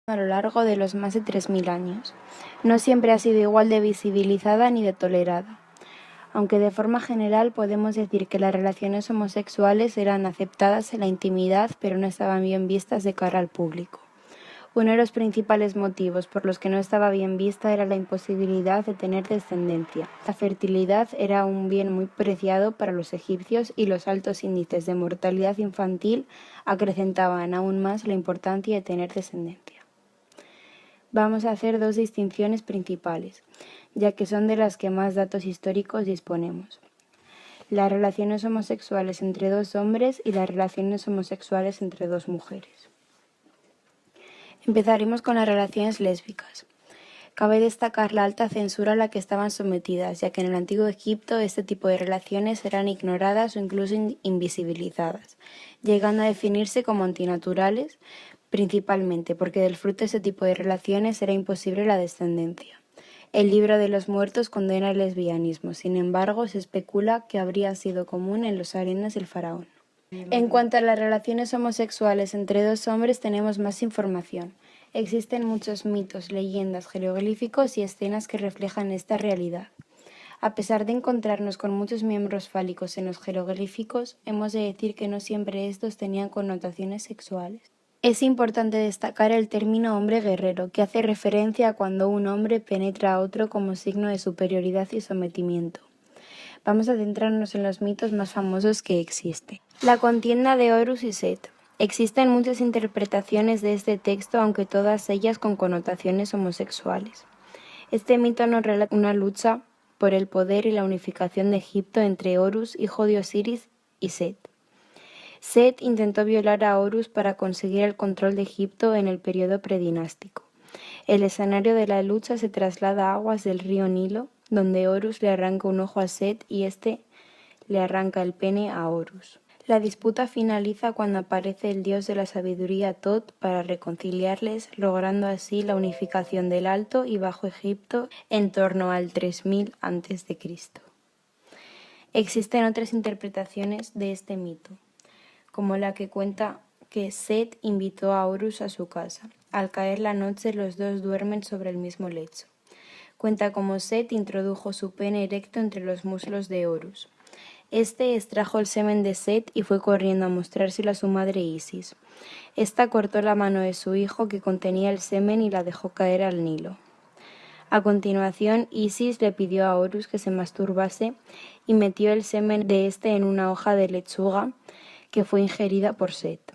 a lo largo de los más de 3000 años. No siempre ha sido igual de visibilizada ni de tolerada, aunque de forma general podemos decir que las relaciones homosexuales eran aceptadas en la intimidad, pero no estaban bien vistas de cara al público. Uno de los principales motivos por los que no estaba bien vista era la imposibilidad de tener descendencia. La fertilidad era un bien muy preciado para los egipcios y los altos índices de mortalidad infantil acrecentaban aún más la importancia de tener descendencia. Vamos a hacer dos distinciones principales, ya que son de las que más datos históricos disponemos: las relaciones homosexuales entre dos hombres y las relaciones homosexuales entre dos mujeres. Empezaremos con las relaciones lésbicas. Cabe destacar la alta censura a la que estaban sometidas, ya que en el antiguo Egipto este tipo de relaciones eran ignoradas o incluso invisibilizadas, llegando a definirse como antinaturales, principalmente porque del fruto de ese tipo de relaciones era imposible la descendencia. El libro de los muertos condena el lesbianismo, sin embargo, se especula que habría sido común en los harenes del faraón. En cuanto a las relaciones homosexuales entre dos hombres, tenemos más información. Existen muchos mitos, leyendas, jeroglíficos y escenas que reflejan esta realidad. A pesar de encontrarnos con muchos miembros fálicos en los jeroglíficos, hemos de decir que no siempre estos tenían connotaciones sexuales. Es importante destacar el término hombre guerrero, que hace referencia a cuando un hombre penetra a otro como signo de superioridad y sometimiento. Vamos a centrarnos en los mitos más famosos que existen. La contienda de Horus y Set. Existen muchas interpretaciones de este texto, aunque todas ellas con connotaciones homosexuales. Este mito nos relata una lucha por el poder y la unificación de Egipto entre Horus, hijo de Osiris, y Set. Set intentó violar a Horus para conseguir el control de Egipto en el periodo predinástico. El escenario de la lucha se traslada a aguas del río Nilo, donde Horus le arranca un ojo a Set y éste le arranca el pene a Horus. La disputa finaliza cuando aparece el dios de la sabiduría Tot para reconciliarles, logrando así la unificación del Alto y Bajo Egipto en torno al 3000 a.C. Existen otras interpretaciones de este mito, como la que cuenta que Set invitó a Horus a su casa. Al caer la noche, los dos duermen sobre el mismo lecho. Cuenta cómo Set introdujo su pene erecto entre los muslos de Horus. Este extrajo el semen de Set y fue corriendo a mostrárselo a su madre Isis. Esta cortó la mano de su hijo que contenía el semen y la dejó caer al Nilo. A continuación, Isis le pidió a Horus que se masturbase y metió el semen de este en una hoja de lechuga que fue ingerida por Set.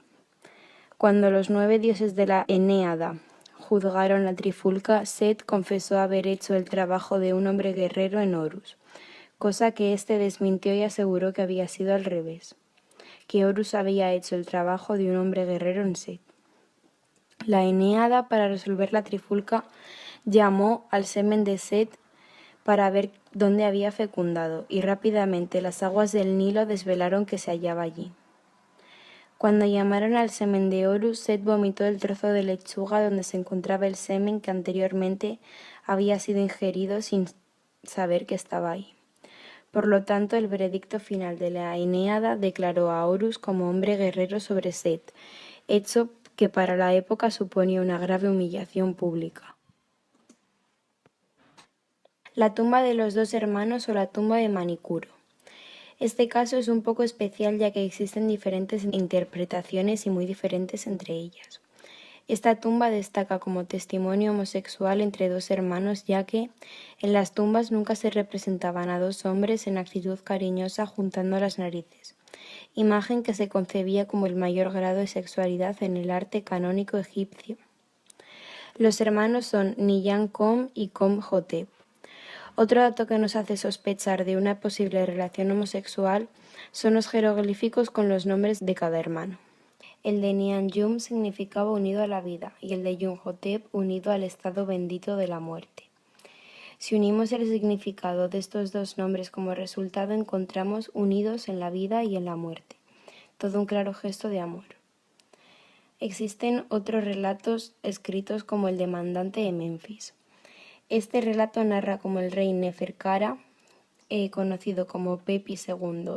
Cuando los 9 dioses de la Eneada juzgaron la trifulca, Set confesó haber hecho el trabajo de un hombre guerrero en Horus, cosa que éste desmintió y aseguró que había sido al revés, que Horus había hecho el trabajo de un hombre guerrero en Set. La Eneada, para resolver la trifulca, llamó al semen de Set para ver dónde había fecundado, y rápidamente las aguas del Nilo desvelaron que se hallaba allí. Cuando llamaron al semen de Horus, Set vomitó el trozo de lechuga donde se encontraba el semen que anteriormente había sido ingerido sin saber que estaba ahí. Por lo tanto, el veredicto final de la Eneada declaró a Horus como hombre guerrero sobre Set, hecho que para la época suponía una grave humillación pública. La tumba de los dos hermanos o la tumba de Manicuro. Este caso es un poco especial ya que existen diferentes interpretaciones y muy diferentes entre ellas. Esta tumba destaca como testimonio homosexual entre dos hermanos, ya que en las tumbas nunca se representaban a dos hombres en actitud cariñosa juntando las narices, imagen que se concebía como el mayor grado de sexualidad en el arte canónico egipcio. Los hermanos son Niyan-Kom y Kom-Hotep. Otro dato que nos hace sospechar de una posible relación homosexual son los jeroglíficos con los nombres de cada hermano. El de Nian-Yum significaba unido a la vida y el de Yum-Hotep unido al estado bendito de la muerte. Si unimos el significado de estos dos nombres como resultado, encontramos unidos en la vida y en la muerte, todo un claro gesto de amor. Existen otros relatos escritos como el demandante de Menfis. Este relato narra cómo el rey Neferkara, conocido como Pepi II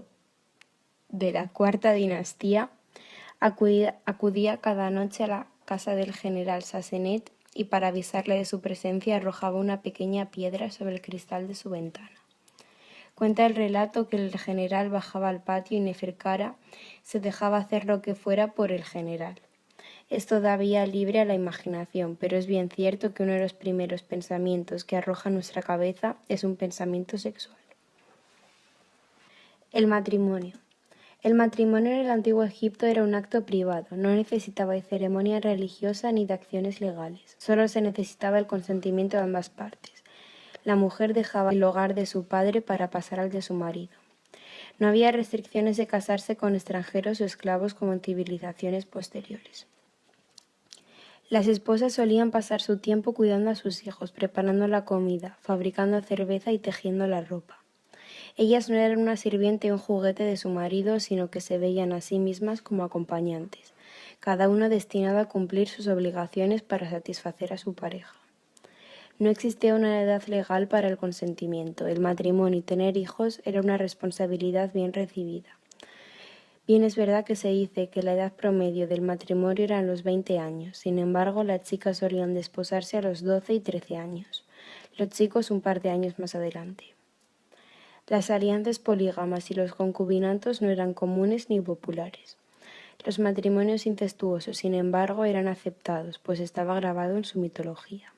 de la cuarta dinastía, acudía cada noche a la casa del general Sassenet, y para avisarle de su presencia arrojaba una pequeña piedra sobre el cristal de su ventana. Cuenta el relato que el general bajaba al patio y Neferkara se dejaba hacer lo que fuera por el general. Es todavía libre a la imaginación, pero es bien cierto que uno de los primeros pensamientos que arroja nuestra cabeza es un pensamiento sexual. El matrimonio. El matrimonio en el antiguo Egipto era un acto privado, no necesitaba de ceremonia religiosa ni de acciones legales, solo se necesitaba el consentimiento de ambas partes. La mujer dejaba el hogar de su padre para pasar al de su marido. No había restricciones de casarse con extranjeros o esclavos como en civilizaciones posteriores. Las esposas solían pasar su tiempo cuidando a sus hijos, preparando la comida, fabricando cerveza y tejiendo la ropa. Ellas no eran una sirviente o un juguete de su marido, sino que se veían a sí mismas como acompañantes, cada uno destinado a cumplir sus obligaciones para satisfacer a su pareja. No existía una edad legal para el consentimiento. El matrimonio y tener hijos era una responsabilidad bien recibida. Bien es verdad que se dice que la edad promedio del matrimonio eran los 20 años, sin embargo las chicas solían desposarse a los 12 y 13 años, los chicos un par de años más adelante. Las alianzas polígamas y los concubinatos no eran comunes ni populares. Los matrimonios incestuosos, sin embargo, eran aceptados, pues estaba grabado en su mitología.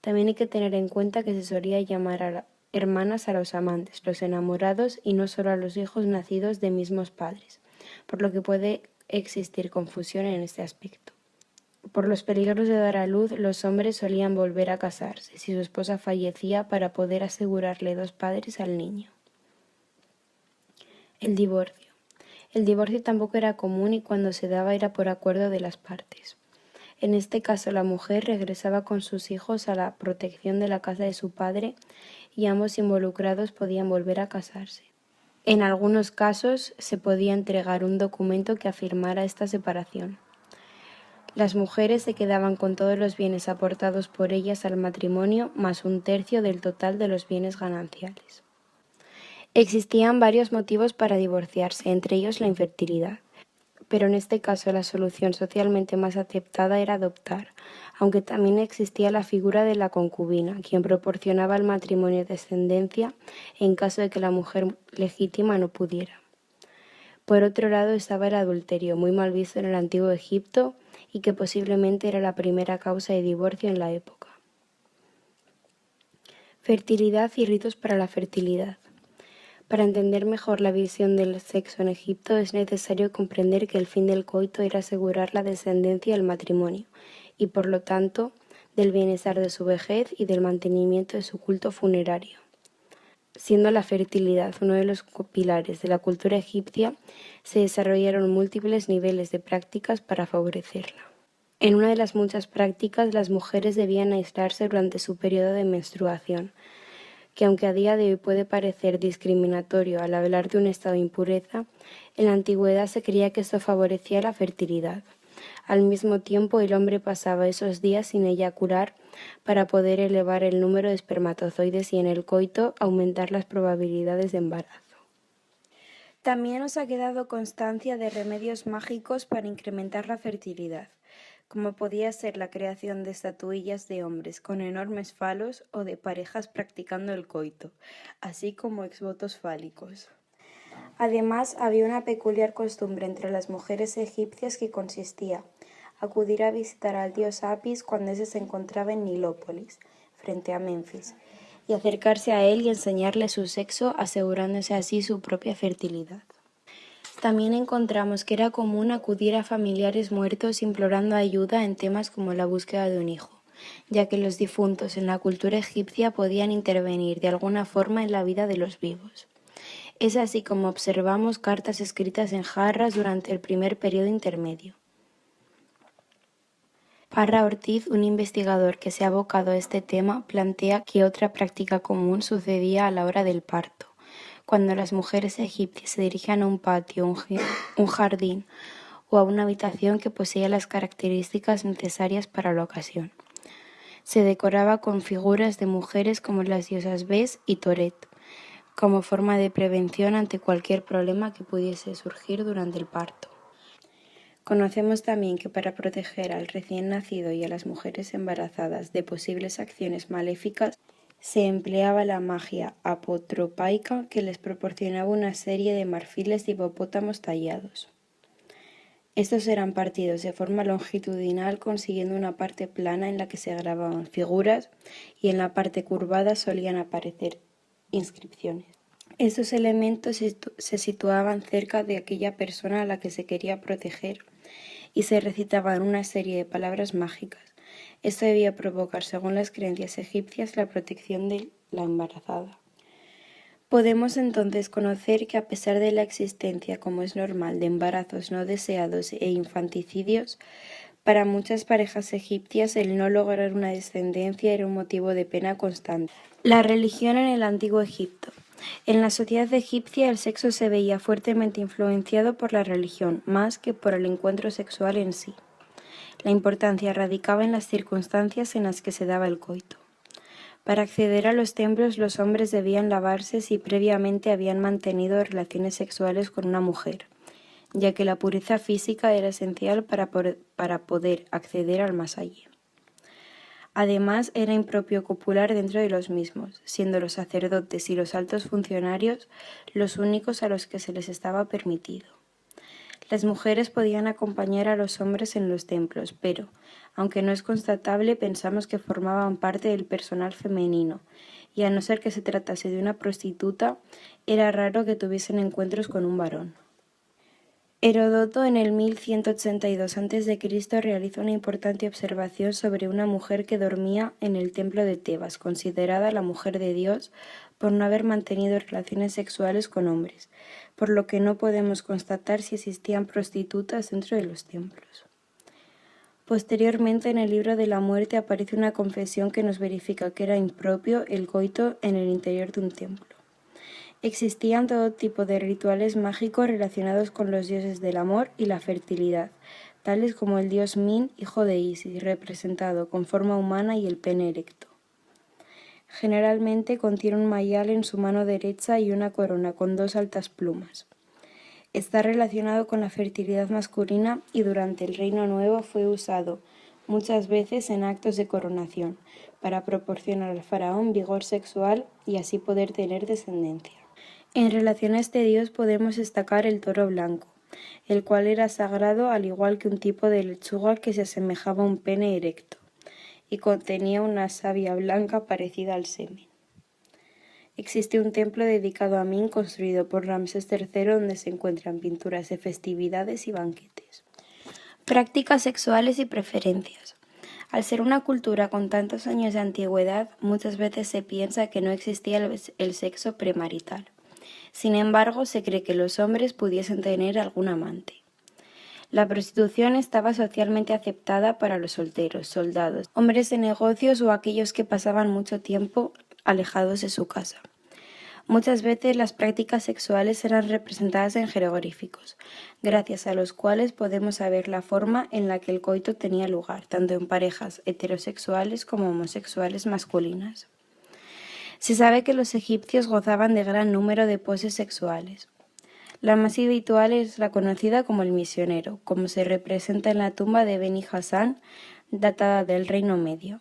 También hay que tener en cuenta que se solía llamar a hermanas a los amantes, los enamorados y no solo a los hijos nacidos de mismos padres, por lo que puede existir confusión en este aspecto. Por los peligros de dar a luz, los hombres solían volver a casarse si su esposa fallecía para poder asegurarle 2 padres al niño. El divorcio. El divorcio tampoco era común y cuando se daba era por acuerdo de las partes. En este caso la mujer regresaba con sus hijos a la protección de la casa de su padre y ambos involucrados podían volver a casarse. En algunos casos se podía entregar un documento que afirmara esta separación. Las mujeres se quedaban con todos los bienes aportados por ellas al matrimonio, más 1/3 del total de los bienes gananciales. Existían varios motivos para divorciarse, entre ellos la infertilidad. Pero en este caso la solución socialmente más aceptada era adoptar, aunque también existía la figura de la concubina, quien proporcionaba al matrimonio descendencia en caso de que la mujer legítima no pudiera. Por otro lado estaba el adulterio, muy mal visto en el antiguo Egipto y que posiblemente era la primera causa de divorcio en la época. Fertilidad y ritos para la fertilidad. Para entender mejor la visión del sexo en Egipto es necesario comprender que el fin del coito era asegurar la descendencia del matrimonio y, por lo tanto, del bienestar de su vejez y del mantenimiento de su culto funerario. Siendo la fertilidad uno de los pilares de la cultura egipcia, se desarrollaron múltiples niveles de prácticas para favorecerla. En una de las muchas prácticas, las mujeres debían aislarse durante su periodo de menstruación, que aunque a día de hoy puede parecer discriminatorio al hablar de un estado de impureza, en la antigüedad se creía que esto favorecía la fertilidad. Al mismo tiempo, el hombre pasaba esos días sin eyacular para poder elevar el número de espermatozoides y en el coito aumentar las probabilidades de embarazo. También nos ha quedado constancia de remedios mágicos para incrementar la fertilidad, como podía ser la creación de estatuillas de hombres con enormes falos o de parejas practicando el coito, así como exvotos fálicos. Además, había una peculiar costumbre entre las mujeres egipcias que consistía acudir a visitar al dios Apis cuando éste se encontraba en Nilópolis, frente a Menfis, y acercarse a él y enseñarle su sexo, asegurándose así su propia fertilidad. También encontramos que era común acudir a familiares muertos implorando ayuda en temas como la búsqueda de un hijo, ya que los difuntos en la cultura egipcia podían intervenir de alguna forma en la vida de los vivos. Es así como observamos cartas escritas en jarras durante el primer periodo intermedio. Parra Ortiz, un investigador que se ha abocado a este tema, plantea que otra práctica común sucedía a la hora del parto, cuando las mujeres egipcias se dirigían a un patio, un jardín o a una habitación que poseía las características necesarias para la ocasión. Se decoraba con figuras de mujeres como las diosas Bes y Toret, como forma de prevención ante cualquier problema que pudiese surgir durante el parto. Conocemos también que para proteger al recién nacido y a las mujeres embarazadas de posibles acciones maléficas, se empleaba la magia apotropaica que les proporcionaba una serie de marfiles de hipopótamos tallados. Estos eran partidos de forma longitudinal consiguiendo una parte plana en la que se grababan figuras y en la parte curvada solían aparecer inscripciones. Estos elementos se situaban cerca de aquella persona a la que se quería proteger y se recitaban una serie de palabras mágicas. Esto debía provocar, según las creencias egipcias, la protección de la embarazada. Podemos entonces conocer que a pesar de la existencia, como es normal, de embarazos no deseados e infanticidios, para muchas parejas egipcias el no lograr una descendencia era un motivo de pena constante. La religión en el antiguo Egipto. En la sociedad egipcia el sexo se veía fuertemente influenciado por la religión, más que por el encuentro sexual en sí. La importancia radicaba en las circunstancias en las que se daba el coito. Para acceder a los templos los hombres debían lavarse si previamente habían mantenido relaciones sexuales con una mujer, ya que la pureza física era esencial para poder acceder al más allá. Además, era impropio copular dentro de los mismos, siendo los sacerdotes y los altos funcionarios los únicos a los que se les estaba permitido. Las mujeres podían acompañar a los hombres en los templos, pero, aunque no es constatable, pensamos que formaban parte del personal femenino, y a no ser que se tratase de una prostituta, era raro que tuviesen encuentros con un varón. Heródoto en el 1182 a.C. realiza una importante observación sobre una mujer que dormía en el templo de Tebas, considerada la mujer de Dios por no haber mantenido relaciones sexuales con hombres, por lo que no podemos constatar si existían prostitutas dentro de los templos. Posteriormente, en el libro de la muerte aparece una confesión que nos verifica que era impropio el coito en el interior de un templo. Existían todo tipo de rituales mágicos relacionados con los dioses del amor y la fertilidad, tales como el dios Min, hijo de Isis, representado con forma humana y el pene erecto. Generalmente contiene un mayal en su mano derecha y una corona con 2 altas plumas. Está relacionado con la fertilidad masculina y durante el Reino Nuevo fue usado muchas veces en actos de coronación para proporcionar al faraón vigor sexual y así poder tener descendencia. En relación a este dios podemos destacar el toro blanco, el cual era sagrado al igual que un tipo de lechuga que se asemejaba a un pene erecto y contenía una savia blanca parecida al semen. Existe un templo dedicado a Min construido por Ramsés III donde se encuentran pinturas de festividades y banquetes. Prácticas sexuales y preferencias. Al ser una cultura con tantos años de antigüedad, muchas veces se piensa que no existía el sexo premarital. Sin embargo, se cree que los hombres pudiesen tener algún amante. La prostitución estaba socialmente aceptada para los solteros, soldados, hombres de negocios o aquellos que pasaban mucho tiempo alejados de su casa. Muchas veces las prácticas sexuales eran representadas en jeroglíficos, gracias a los cuales podemos saber la forma en la que el coito tenía lugar, tanto en parejas heterosexuales como homosexuales masculinas. Se sabe que los egipcios gozaban de gran número de poses sexuales. La más habitual es la conocida como el misionero, como se representa en la tumba de Beni Hasan, datada del Reino Medio,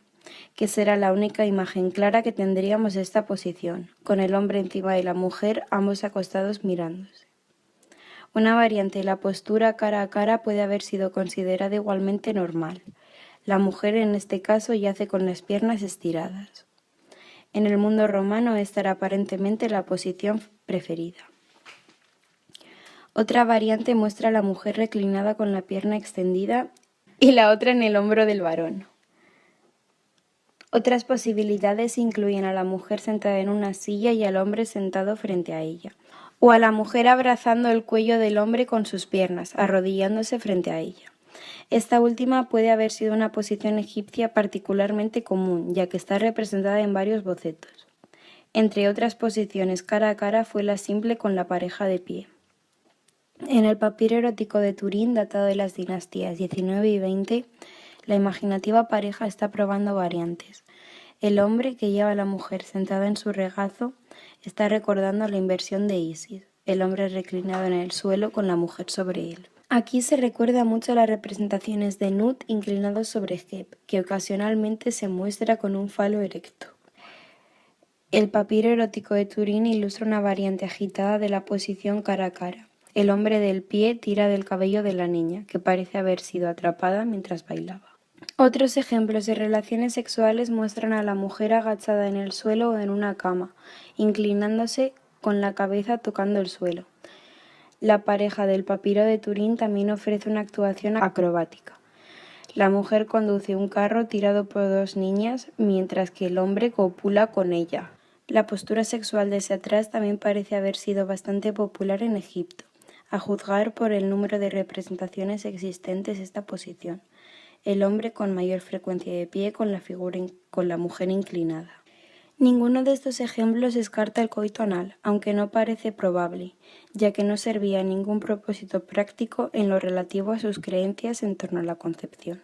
que será la única imagen clara que tendríamos de esta posición, con el hombre encima de la mujer, ambos acostados mirándose. Una variante de la postura cara a cara puede haber sido considerada igualmente normal. La mujer en este caso yace con las piernas estiradas. En el mundo romano esta era aparentemente la posición preferida. Otra variante muestra a la mujer reclinada con la pierna extendida y la otra en el hombro del varón. Otras posibilidades incluyen a la mujer sentada en una silla y al hombre sentado frente a ella, o a la mujer abrazando el cuello del hombre con sus piernas, arrodillándose frente a ella. Esta última puede haber sido una posición egipcia particularmente común, ya que está representada en varios bocetos. Entre otras posiciones cara a cara fue la simple con la pareja de pie. En el papiro erótico de Turín, datado de las dinastías 19 y 20, la imaginativa pareja está probando variantes. El hombre, que lleva a la mujer sentada en su regazo, está recordando la inversión de Isis, el hombre reclinado en el suelo con la mujer sobre él. Aquí se recuerda mucho las representaciones de Nut inclinado sobre Geb, que ocasionalmente se muestra con un falo erecto. El papiro erótico de Turín ilustra una variante agitada de la posición cara a cara. El hombre del pie tira del cabello de la niña, que parece haber sido atrapada mientras bailaba. Otros ejemplos de relaciones sexuales muestran a la mujer agachada en el suelo o en una cama, inclinándose con la cabeza tocando el suelo. La pareja del papiro de Turín también ofrece una actuación acrobática. La mujer conduce un carro tirado por dos niñas, mientras que el hombre copula con ella. La postura sexual desde atrás también parece haber sido bastante popular en Egipto, a juzgar por el número de representaciones existentes de esta posición. El hombre con mayor frecuencia de pie con la mujer inclinada. Ninguno de estos ejemplos descarta el coito anal, aunque no parece probable, ya que no servía a ningún propósito práctico en lo relativo a sus creencias en torno a la concepción.